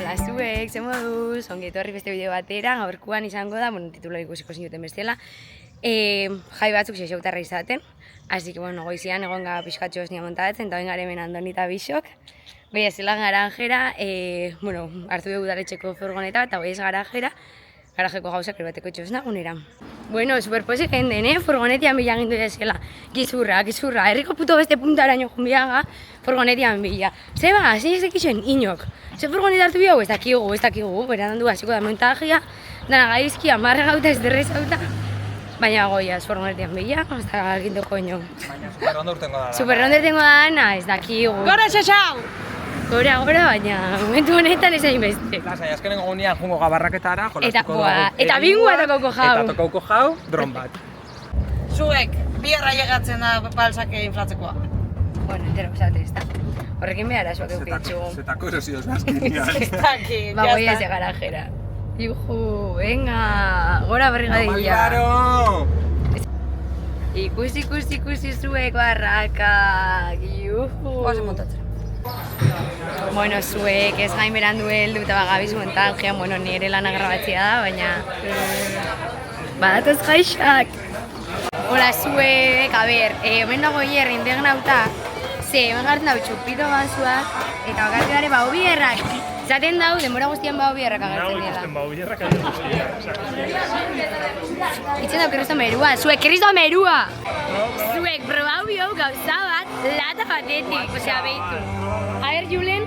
Hola zuek, ze moduz, ongi etorri beste bideo batera, gaurkoan izango da, titulo ikusiko zinuten bestela, jai batzuk xexautarra izaten, así que, goizian egon gara pixkatxo esnia montatzen, eta garen hemen Andoni eta Bixok, goiaz zelan garanjera, hartu dugu udaletxeko furgoneta, eta goiaz garajera, garajeko gauzak erbateko txosna gunera. Bueno, superposik den, furgonetian bila gindu ezela, gizurra, herriko puto beste puntaraino junbiaga, furgonetian bila. Zeba, zein ez ekixen, inok. Ze furgoneta hartu bihago, ez dakigu, beran du hasiko da montajia, dana gaizki, amarre gauta, ez derrez gauta. Baina goiaz, furgonetian bila, ez da galgindu koño. Baina superrondo urtengo da. Superrondo urtengo da dana, ez dakigu. Gora, xaxau! Gora, baina momentu honetan ez hain beste. Lasai, azkenen gunean jungo gabarraketara, jolaztuko dugu. Eta bingua tokauko jau. Eta tokauko jau, dron bat. Zuek, biarra llegatzen da balsake inflatzekoa. Bueno, entero esate, ez da. Horrekin behar azuak eukitxu. Zetako erosi dozu azkenean. Ez dakit, Ba, voy a ese garajera. Yuhu, venga, gora berrigadilla. Claro! Ikusi zuek barraka, yuhu. Guazen montatzen. Bueno, zuek ez gain berandu heldu eta bagabiz montajean, nire lana grabatzea da, baina... Badatoz jaixak! Hola zuek, a ber, hemen dago hierri indegnauta, ze hemen gartzen dago txupito banzuak, eta bakarrik gare bau bierrak. Zaten dau, denbora guztian bau bierrak agertzen dira. Bau bierrak agertzen dira. Itzen dau kerrizto merua, zuek kerrizto merua! Zuek probau bihau gauza bat, lata batetik, osea, behitu. A ber, Julen?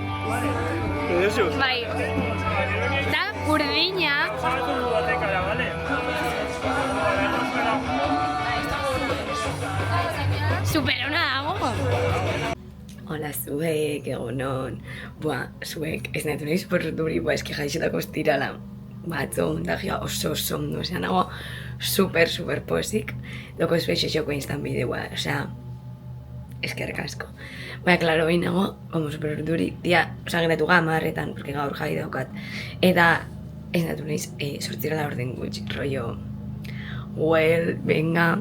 Bai. Da, urdina. Superona dago. Hola zuek, egunon. Zuek, ez nahi nahi superduri, eski jaixetako estirala. Batzo, montajia oso ondo, osea, nago super posik. Doko ez beixexoko instan bideoa, osea, eskerrik asko. Baina, klaro, behin nago, como superduri, geratu gamarretan, porque gaur jai daukat. Eta, ez natu nahi, sortzira da orden gutxi, rollo, well, venga,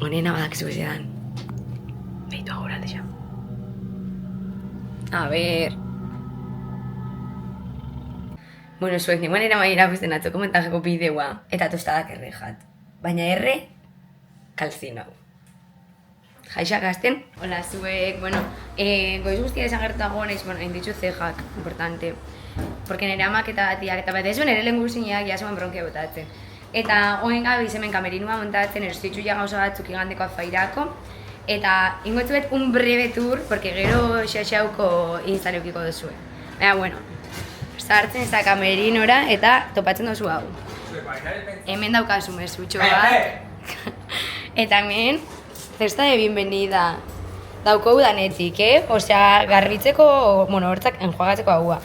honena badakizu bezean. Beitu aguralde xa. A ver. Bueno, zuek, nimoan era maira beste natzoko montajeko bideoa, eta tostadak errejat. Baina erre, kalzinau. Jaixak azten. Hola, zuek, goiz guztia esan gertutago nahiz, hain ditut zejak, importante. Porque nire amak eta batiak, eta bat ezo nire lehen guzinak jasoan bronkia botatzen. Eta hoen gabiz hemen kamerinua montatzen, erostitxu ja gauza batzuk igandeko afairako. Eta ingotzuet un breve tour, porque gero xaxauko instan eukiko duzue. Baina, sartzen ez da kamerinora eta topatzen duzu hau. Hemen daukazu mesutxo bat. Eta hemen, cesta de bienvenida. Dauko udanetik, Osea, garbitzeko, hortzak enjuagatzeko haua.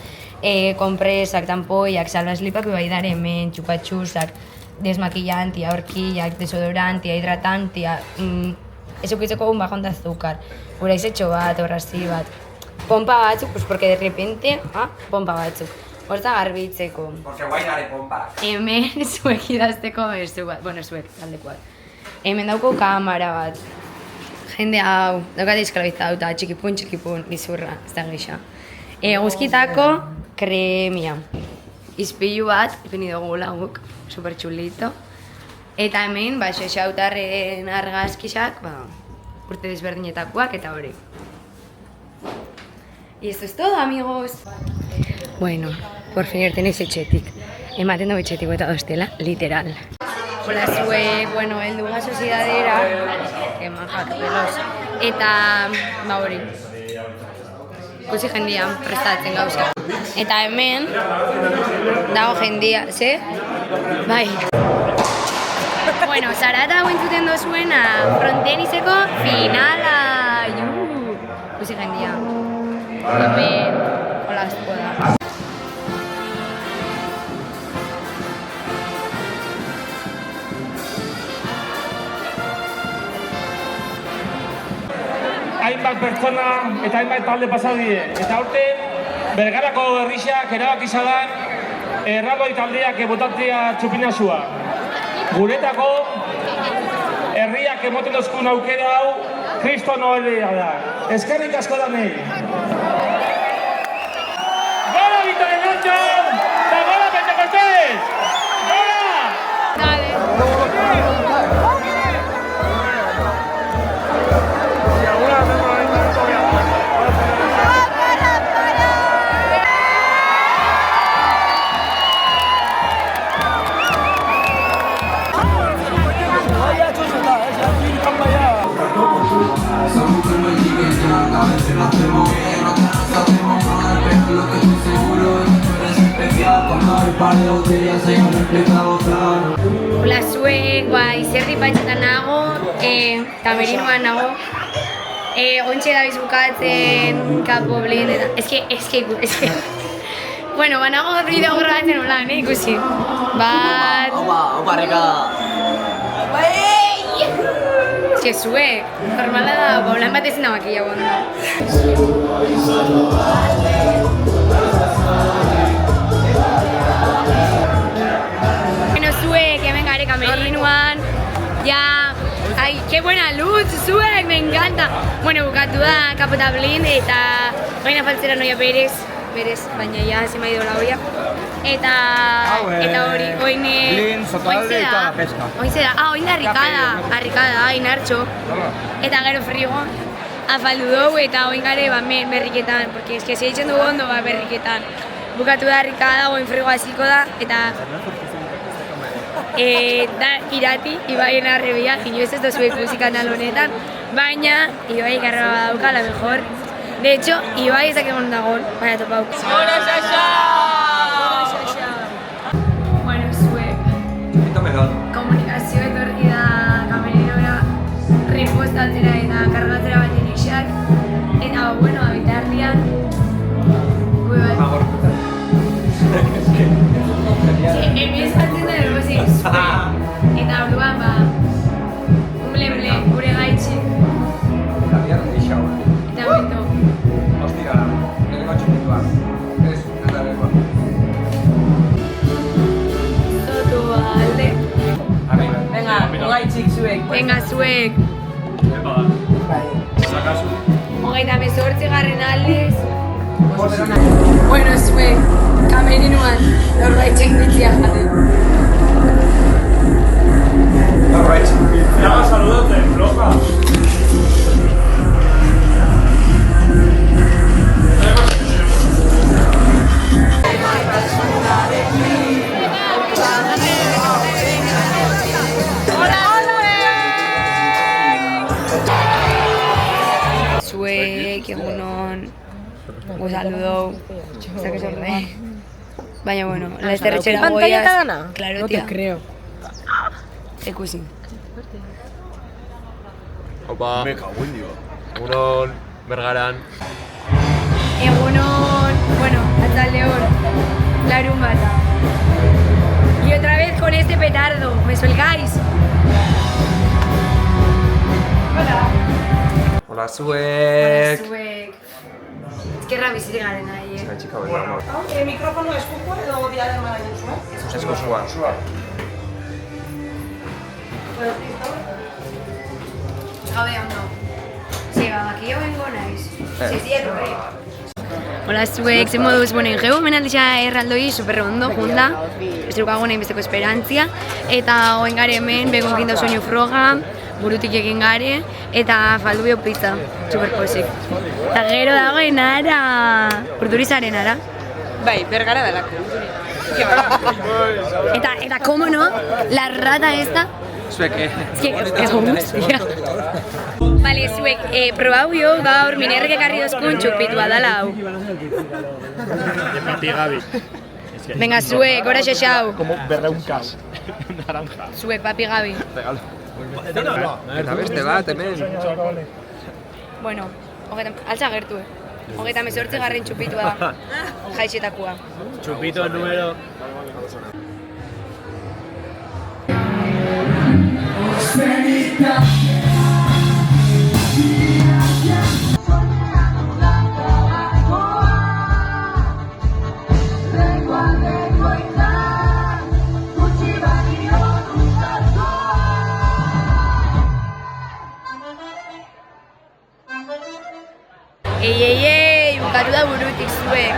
Kompresak, tampoiak, salvaslipak bebaidare hemen, txupatxusak, desmakillantia, horkillak, desodorantia, hidratantia, ez eukitzeko un bajón de azúcar, uraizetxo bat, horrazi bat. Pompa batzuk, porque de repente, pompa batzuk. Hortza garbitzeko. Porque guai gare pompa. Hemen zuek idazteko bezu bat, zuek, aldekoak. Hemen dauko kamara bat. Jende hau, daukate esklabizauta, txikipun, gizurra, ez da gisa. Guzkitako kremia. Izpilu bat, ipini dugu laguk, super txulito. Eta hemen, xaxautarren argazkisak, urte desberdinetakoak eta hori. Y esto es todo, amigos. Bueno, por fin tenéis etxetik. Ematen dugu etxetik eta doztela, literal. Hola zuek, heldu ga soziedadera, que majak pelos. Eta, hori. Ikusi jendia prestatzen gauza. Eta hemen, dago jendia, ze? Bai. Zarata guentzuten dozuena, frontenizeko finala! Ikusi jendia. Hemen, hola, aztuko da. Hainbat pertsona eta hainbat talde pasadie. Eta aurten, Bergarako herrixak erabaki zadan erraldoi taldeak botatzea txupinazua. Guretako herriak emoten dozkun aukera hau Kristo Noelia da. Eskerrik asko da nahi. Gora Vitoria Nacho! Hola zuek, izerdi patxetan nago, eta merinoan nago. Ontxe da bizukatzen, kapo blin, eta... Ez que... Bueno, nago bideo grabatzen holan, ikusi. Bat... Opa, rekada. Ez que zuek, normala da, holan bat ezin da makilla gonda. Bueno, zuek, hemen gare kamerinuan, ja... Ai, qué buena luz, zuek, me encanta! Bueno, bukatu da, kapota blind, eta... Baina faltzera Noia berez, baina ja, zema ido la olla. Eta hori, oin... Blind, sotalde eta la pesca. Oin zera, oin da harrikada, hain hartxo. Eta gero frigo, afaldu dugu eta oin gare berriketan, porque es que se ditzen dugu ondo berriketan. Bukatu da harrikada, oin frigo hasiko da, eta... Da irati, Ibaien arrebia, inoiz ez dozu ikusi kanal honetan, baina Ibai garra badauka, la mejor. De hecho, Ibai ezak egon dagoen, baina topauk. Hola, Xaxa! Bueno, zuek, komunikazio etorri da kamerinora, repostatzera eta kargatzera bat inixak, eta, bueno, bitartean, gure bat. Emiezatzen da ergozi zuek, eta orduan umble, gure gaitxik. Eta bento. Hostia, lehenengo txupituak. Ez, nada lehenengo. Zotu alde. Venga, ogaitxik zuek. Venga, zuek. Hogeita 18 aldez. Bueno, zuek, kamerinuan, norbaitek bitzia jaten. Ya, saludote, floja. Zuek, egunon, un saludo, hasta que sonreí. Baina, bueno, la esterretxera goiaz... ¿Pantalleta gana? Claro, No tía. te creo. Ekusi. Opa, egunon, bergaran. Egunon, bueno, atzaldeon, larun bata. Y otra vez con este petardo, ¿me suelgáis? Hola, zuek. Zuek. Eskerra bizirik garen nahi, Esa chica, bueno, Mikrofono eskuko edo diadema da duzu, es Josuan. Gabe ondo. Zega, bakio bengo naiz. Zizietu, Hola zuek, ze moduz, bueno, ingeu menaldia erraldoi super ondo, junta. Ez dukago nahi besteko esperantzia. Eta oen gare hemen, begonkin da soinu froga, burutik egin gare, eta faldu bio pizza, super posik. Eta gero dagoen ara, urdurizaren ara. Bai, bergara delako. Eta, como no, la rata esta, Zuek, es que guztia. Vale, zuek, probau jo gaur minerrek ekarri dozkun txupitua dala hau. Papi Gabi. Venga, zuek, gora xaxau. Como berreunkas. Naranja. Zuek, papi Gabi. eta beste bat, hemen. Bueno, altza gertu, Hogeita 18 txupitua da, jaixetakoa. Chupito número... Ei, bukatu da burutik zuek.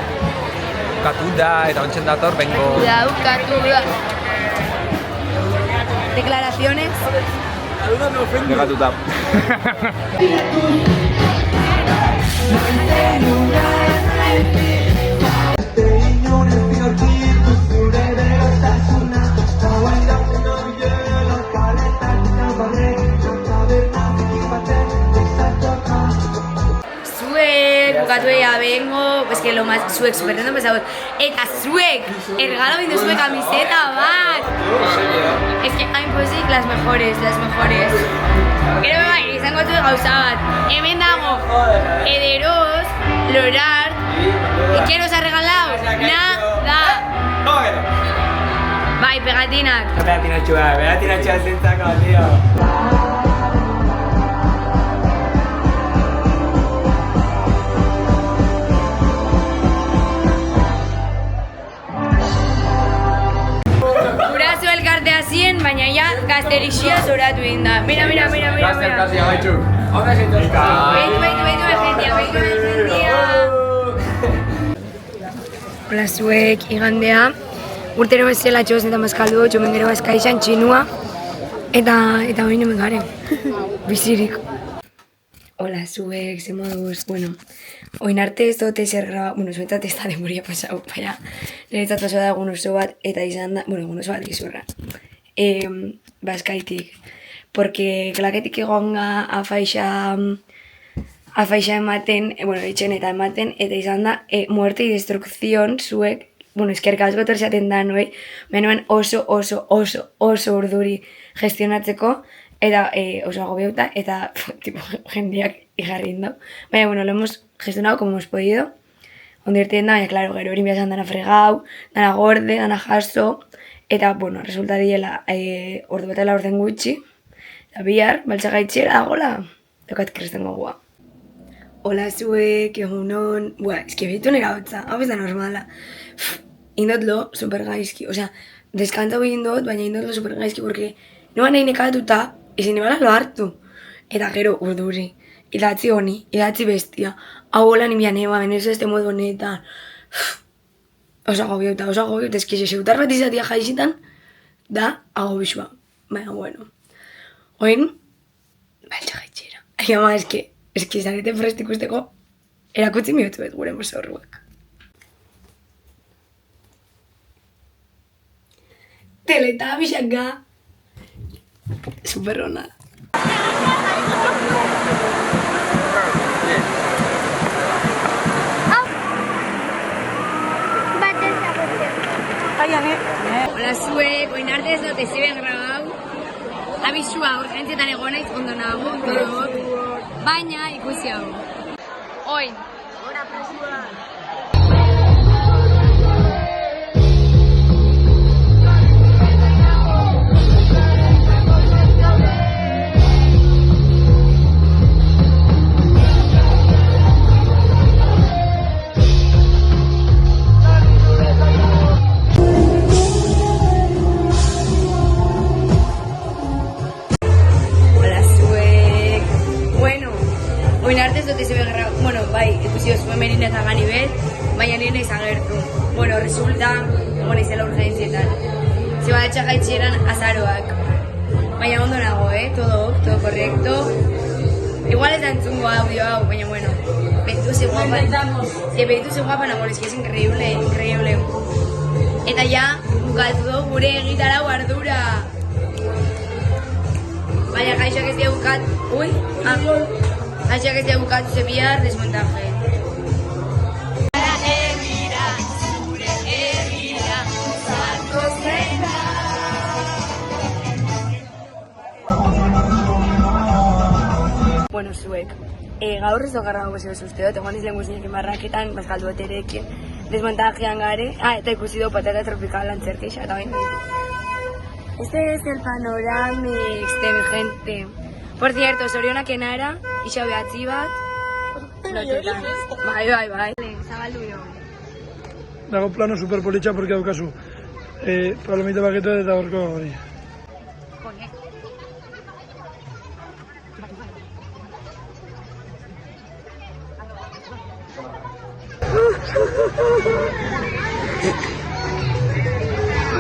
Bukatu da, eta ontzen dator, bengo... Bukatu da. Declaraciones. Bukatu da. Zuek, bukatu ea bengo, dago, es que lo más, zuek superrendo pesados. Eta zuek, ergalo bindu zuek camiseta bat. Es que hain pozik las mejores. Gero bai, izango zuek gauza bat. Hemen dago, Ederoz, Lorart, ¿qué nos ha regalado? Nada. Bai, pegatinak. Pegatinatxua zentzako, tío. Guraso elkartea zien, baina ja gazterixia zoratu egin da. Mira. Gazter kasi agaitxuk. Hora zintzak. Beitu egendia. Hola zuek, igandea. Urtero bezala txoz eta mazkaldu, txomengero bazkaixan txinua. Eta hori hemen garen. Bizirik. Hola zuek, ze moduz. Bueno, oin arte ez dute zer graba, bueno, zuetat ez da demoria pasau, baina niretzat pasau da egun oso bat, eta izan da, bueno, egun oso bat gizurra. Bazkaitik. Porque klaketik egonga afaixa ematen, bueno, itxen eta ematen, eta izan da, muerte y destrucción zuek, bueno, eskerka asko torzaten da, noi, menuen oso urduri gestionatzeko, eta oso agobiauta, eta tipo, jendeak igarri indau. Baina, bueno, lo hemos gestionado como hemos podido. Ondo irten da, baina, claro, gero hori miasan dana fregau, dana gorde, dana jaso, eta, bueno, resulta diela ordu batela orden gutxi, eta bihar, baltzagaitxera dagoela, tokat kresten gogua. Hola zuek, egunon, eski behitu nera hotza, hau ez da normala. Indotlo super gaizki, osea, deskanta hori indot, baina indotlo super gaizki, porque noa nahi nekatuta, ezin ebala lo hartu. Eta gero urduri, idatzi honi, idatzi bestia, hau hola nimian eba, benezo este modu honetan. Oso agobiota, eski seutar bat izatia jaizitan, da agobisua. Baina, bueno. Oin, baltsa gaitxera. Ai, ama, eski zarete prest ikusteko, erakutzi miotu bet gure mozorruak. Teletubbiesaka. Superrona. Hola zuek, oin arte ez dute zeben grabau. Abisua, urgentzietan egon naiz ondo nago, baina ikusi hau. Oin. Merina eta ganibet, baina nire nahiz agertu. Bueno, resulta, egon izela urgentzietan. Ze bat etxagaitxeran azaroak. Baina ondo nago, todo correcto. Igual ez da entzungo audio hau, baina bueno. Betitu ze guapan, amor, es increíble. Eta ja, bukatu du gure egitarau ardura. Baina gaixoak ez dira bukatu, gaixoak ez dira bukatu ze bihar desmontaje. Bueno, zuek, gaur ez dogarra dago zeo usteot, egon izlen guztiak marraketan, bazkaldu baterekin, desmontajean gare, eta ikusi dugu patata tropical antzerkixa, eta bain. Este es el panoramix de mi gente. Por cierto, zorionak enara, isa behatzi bat, lotetan. Bai. Zabaldu jo. Dago plano superpolitxa porque daukazu. Palomita baketa eta horko hori.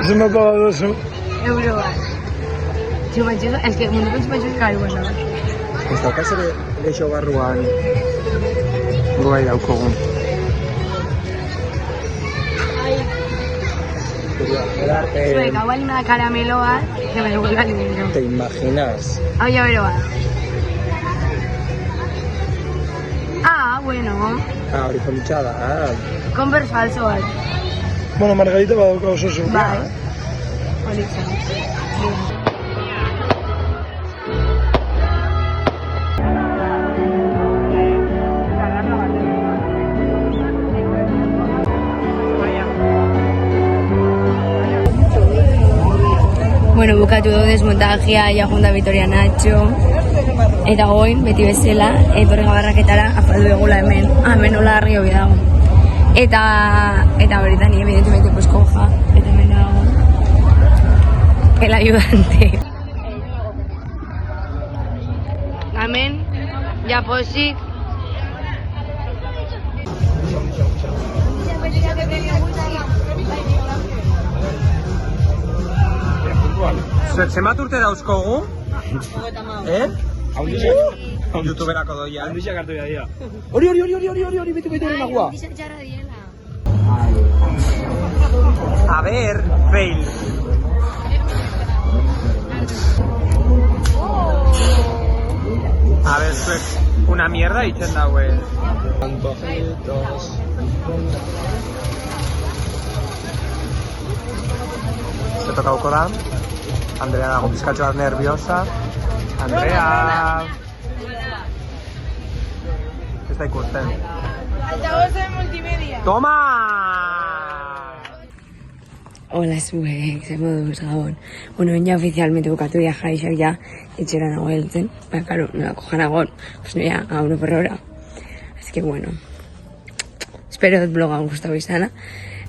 Se me ha pagado eso. Euro bat. Txupatxoso, ez que munduko txupatxoso kari bueno. Ez daukaz ere leixo barruan gogai daukogun. Zuek, hau balima da karameloa, que me devuelva el dinero. ¿Te imaginas? Hau ya beroa. Bueno. Hori politxa da, Converse falso bat. Bueno, Margarita badauka oso zu. Bai. Politxa. Bueno, bukatu du desmontajea, ja junta Vitoria Nacho. Eta goin, beti bezala, etorri gabarraketara afaldu egula hemen hola harri hobi dago. Eta horretan, evidentemente, pues coja, eta hemen dago el ayudante. Hemen, ja posik. Zenbat urte dauzkogu? YouTuberako doia, Handixak hartu dira. Hori, beti hori nagua. A ver, fail. A ver, zuek, una mierda itzen daue. Antojitos. Se tokauko da. Andrea dago pizkatxo bat nerviosa. Andrea! Ez da ikusten. Altavoz de multimedia. Toma! Hola, zuek, zer moduz gabon. Bueno, ya oficialmente bukatu ya jaixak ya etxera nago heltzen. Ba, claro, nolako janagon, pues no ya a 1 por hora. Así que bueno, espero bloga gustatu izana.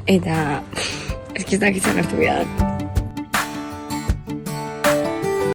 Eta, ez que ez dakit hartu behar.